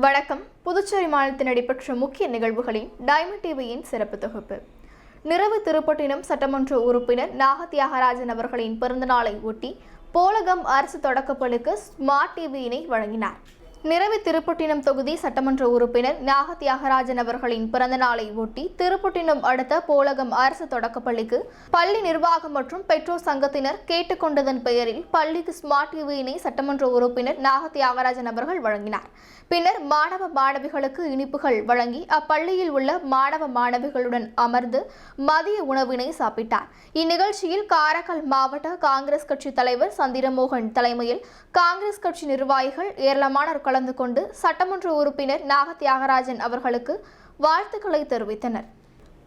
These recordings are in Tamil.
வணக்கம். புதுச்சேரி மாநிலத்தில் நடைபெற்ற முக்கிய நிகழ்வுகளின் டைமண்ட் டிவியின் சிறப்பு தொகுப்பு. நிரவி திருப்பட்டினம் சட்டமன்ற உறுப்பினர் நாக தியாகராஜன் அவர்களின் பிறந்தநாளை ஒட்டி போலகம் அரசு தொடக்கப்பள்ளிக்கு ஸ்மார்ட் டிவியினை வழங்கினார். நிரவி திருப்பட்டினம் தொகுதி சட்டமன்ற உறுப்பினர் நாக தியாகராஜன் அவர்களின் பிறந்தநாளை ஒட்டி திருப்பட்டினம் அடுத்த போலகம் அரசு தொடக்கப்பள்ளிக்கு பள்ளி நிர்வாகம் மற்றும் பெற்றோர் சங்கத்தினர் கேட்டுக்கொண்டதன் பெயரில் பள்ளிக்கு ஸ்மார்ட் டிவியினை சட்டமன்ற உறுப்பினர் நாக தியாகராஜன் அவர்கள் வழங்கினார். பின்னர் மாணவ மாணவிகளுக்கு இனிப்புகள் வழங்கி அப்பள்ளியில் உள்ள மாணவ மாணவிகளுடன் அமர்ந்து மதிய உணவினை சாப்பிட்டார். இந்நிகழ்ச்சியில் காரைக்கால் மாவட்ட காங்கிரஸ் கட்சி தலைவர் சந்திரமோகன் தலைமையில் காங்கிரஸ் கட்சி நிர்வாகிகள் ஏராளமானோர் கலந்து கொண்டு சட்டமன்ற உறுப்பினர் நாக தியாகராஜன் அவர்களுக்கு வாழ்த்துக்களை தெரிவித்தனர்.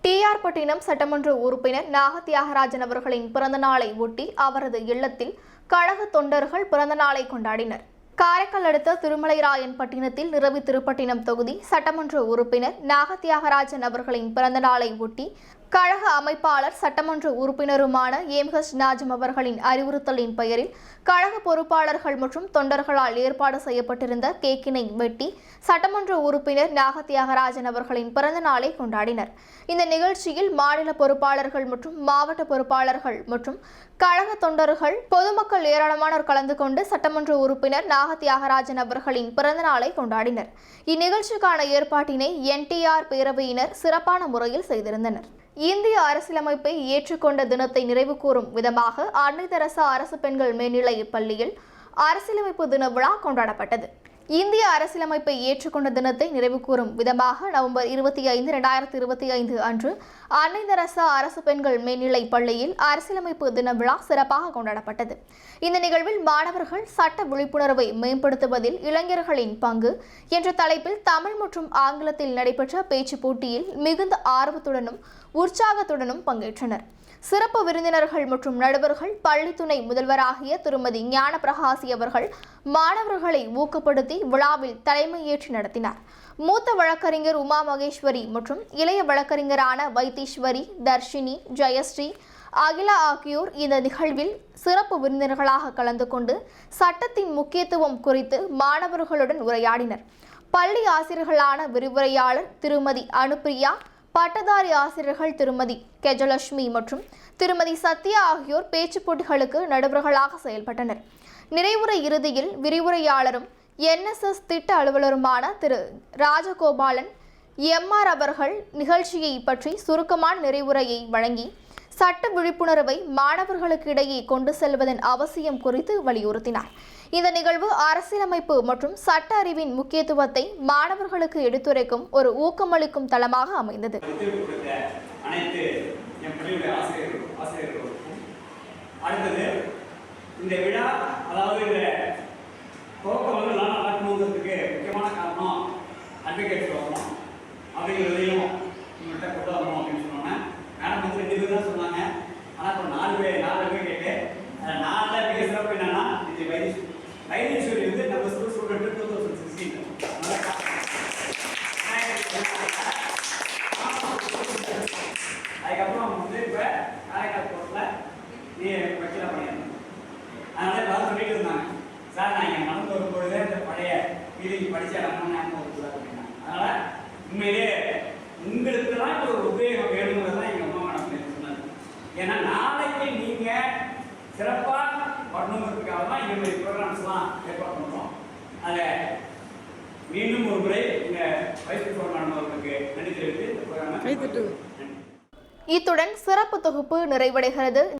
டிஆர் பட்டினம் சட்டமன்ற உறுப்பினர் நாக தியாகராஜன் அவர்களின் பிறந்தநாளை ஒட்டி அவரது இல்லத்தில் கழக தொண்டர்கள் பிறந்தநாளை கொண்டாடினர். காரைக்கால் அடுத்த திருமலைராயன் பட்டினத்தில் நிரவி திருப்பட்டினம் தொகுதி சட்டமன்ற உறுப்பினர் நாக தியாகராஜன் அவர்களின் பிறந்தநாளை ஒட்டி கழக அமைப்பாளர் சட்டமன்ற உறுப்பினருமான எம்ஹெச் நாஜம் அவர்களின் அறிவுறுத்தலின் பெயரில் கழக பொறுப்பாளர்கள் மற்றும் தொண்டர்களால் ஏற்பாடு செய்யப்பட்டிருந்த கேக்கினை வெட்டி சட்டமன்ற உறுப்பினர் நாக தியாகராஜன் அவர்களின் பிறந்த நாளை கொண்டாடினர். இந்த நிகழ்ச்சியில் மாநில பொறுப்பாளர்கள் மற்றும் மாவட்ட பொறுப்பாளர்கள் மற்றும் கழக தொண்டர்கள் பொதுமக்கள் ஏராளமானோர் கலந்து கொண்டு சட்டமன்ற உறுப்பினர் நாக தியாகராஜன் அவர்களின் பிறந்த நாளை கொண்டாடினர். இந்நிகழ்ச்சிக்கான ஏற்பாட்டினை என்டிஆர் பேரவையினர் சிறப்பான முறையில் செய்திருந்தனர். இந்திய அரசியலமைப்பை ஏற்றுக்கொண்ட தினத்தை நிறைவு கூறும் விதமாக அன்னை தெரசா அரசு பெண்கள் மேல்நிலைப் பள்ளியில் அரசியலமைப்பு தின விழா கொண்டாடப்பட்டது. இந்திய அரசியலமைப்பை ஏற்றுக்கொண்ட தினத்தை நிறைவு கூறும் விதமாக நவம்பர் 25, 2025 அன்று அன்னை தெரசா அரசு பெண்கள் மேல்நிலைப் பள்ளியில் அரசியலமைப்பு தின விழா சிறப்பாக கொண்டாடப்பட்டது. இந்த நிகழ்வில் மாணவர்கள் சட்ட விழிப்புணர்வை மேம்படுத்துவதில் இளைஞர்களின் பங்கு என்ற தலைப்பில் தமிழ் மற்றும் ஆங்கிலத்தில் நடைபெற்ற பேச்சு போட்டியில் மிகுந்த ஆர்வத்துடனும் உற்சாகத்துடனும் பங்கேற்றனர். சிறப்பு விருந்தினர்கள் மற்றும் நடுவர்கள் பள்ளி துணை முதல்வராகிய திருமதி ஞான பிரகாசி அவர்கள் மாணவர்களை ஊக்கப்படுத்தி விழாவில் தலைமையேற்று நடத்தினார். மூத்த வழக்கறிஞர் உமா மகேஸ்வரி மற்றும் இளைய வழக்கறிஞரான வைத்தீஸ்வரி, தர்ஷினி, ஜெயஸ்ரீ, அகிலா ஆகியோர் இந்த நிகழ்வில் சிறப்பு விருந்தினர்களாக கலந்து கொண்டு சட்டத்தின் முக்கியத்துவம் குறித்து மாணவர்களுடன் உரையாடினர். பள்ளி ஆசிரியர்களான விரிவுரையாளர் திருமதி அனுப்பிரியா, பட்டதாரி ஆசிரியர்கள் திருமதி கெஜலட்சுமி மற்றும் திருமதி சத்யா ஆகியோர் பேச்சு போட்டிகளுக்கு நடுவர்களாக செயல்பட்டனர். நிறைவுரை இறுதியில் விரிவுரையாளரும் NSS திட்ட அலுவலருமான திரு ராஜகோபாலன் MR அவர்கள் நிகழ்ச்சியை பற்றி சுருக்கமான நிறைவுரையை வழங்கி சட்ட விழிப்புணர்வை மாணவர்களுக்கு இடையே கொண்டு செல்வதன் அவசியம் குறித்து வலியுறுத்தினார். இந்த நிகழ்வு அரசியலமைப்பு மற்றும் சட்ட அறிவின் முக்கியத்துவத்தை மாணவர்களுக்கு எடுத்துரைக்கும் ஒரு ஊக்கமளிக்கும் தளமாக அமைந்தது. இந்த விழா அதாவது முக்கியமான காரணம் அட்வொகேட் சொல்லணும் அப்படிங்கிறதையும் உங்கள்கிட்ட கொண்டு வரணும் அப்படின்னு சொன்னோன்னே மேடம் வந்து 2 பேர் தான் சொன்னாங்க. ஆனால் இப்போ 4 பேர் கேட்டு 4 மிக சிறப்பு என்னன்னா இது வைத்தீஸ்வரி வந்து நம்ம ஸ்டூடெண்ட் 2016 அதுக்கப்புறம் வந்து இப்போ காரைக்கால் கோர்ட்டில் நீ வக்கீலாக பண்ணியிருந்தேன். அதனால எல்லாரும் சொல்லிட்டு இருந்தாங்க, சார் நான் இங்கே நடந்து வரும்பொழுதே இந்த பழைய ஃபீலிங் படித்த இடம்னு அப்படின்னா அதனால் உண்மையிலே உங்களுக்கு தான் இப்போ ஒரு உபயோகம் வேணுங்கிறது தான் எங்கள் அம்மா மேடம் சொன்னாங்க. ஏன்னா நாளைக்கு நீங்கள் சிறப்பாக வரணுங்கிறதுக்காக தான் இந்த மாதிரி ப்ரோக்ராம்ஸ்லாம் ஏற்பாடு பண்ணுறோம். அதை மீண்டும் ஒரு முறை எங்கள் வைஸ் பிரின்சிபல் மேடம் அவர்களுக்கு நன்றி தெரிவித்து இந்த ப்ரோக்ராமை இத்துடன் சிறப்பு தொகுப்பு நிறைவடைகிறது.